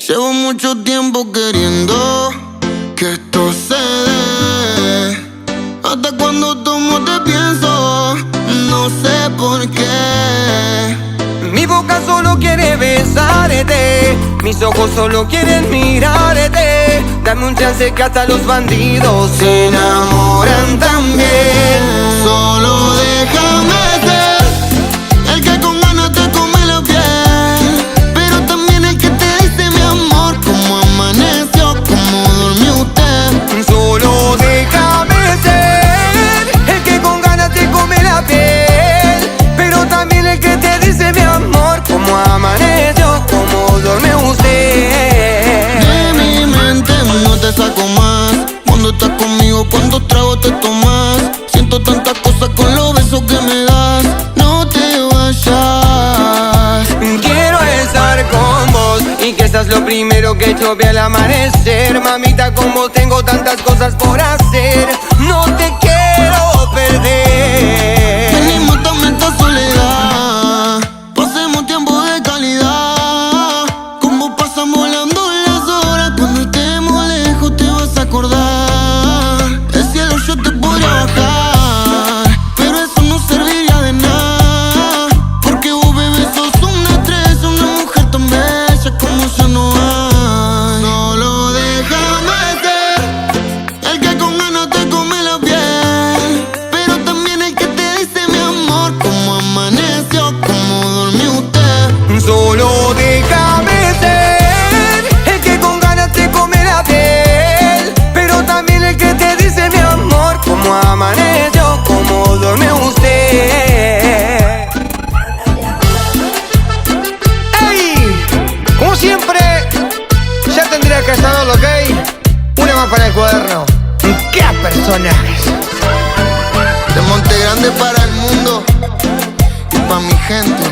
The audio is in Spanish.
Llevo mucho tiempo queriendo que esto se dé. Hasta cuando tomo te pienso, no sé por qué. Mi boca solo quiere besarte, mis ojos solo quieren mirarte. Dame un chance que hasta los bandidos se enamoran también. Solo déjame ser el que con ganas te come la piel, pero también el que te dice mi amor, cómo amaneció, cómo durmió usted. Solo déjame ser el que con ganas te come la piel, pero también el que te dice mi amor, cómo amaneció, cómo duerme usted. De mi mente no te saco más. Cuando estás conmigo, cuántos tragos te tomas. Siento tantas cosas con los besos que me das. No te vayas. Quiero estar con vos y que seas lo primero que yo vea al amanecer. Mamita, con vos tengo tantas cosas por hacer. No te quiero perder. Ven y mátame esta soledad. Pasemos tiempo de calidad. Como pasan volando las horas. Cuando estemos lejos te vas a acordar. El cielo yo te podría bajar, pero eso no serviría de nada. Porque vos, bebé, sos una estrella, una mujer tan bella como ya no hay. Solo déjame ser el que con ganas te come la piel, pero también el que te dice mi amor, cómo amaneció, cómo durmió usted. Solo déjame ser el que con ganas te come la piel, pero también el que te dice mi amor, cómo amaneció, cómo duerme usted. ¡Ey! Como siempre, ya tendría que estar todo, ¿ok? Una más para el cuaderno. ¡Qué personajes! De Monte Grande para el mundo y pa' mi gente.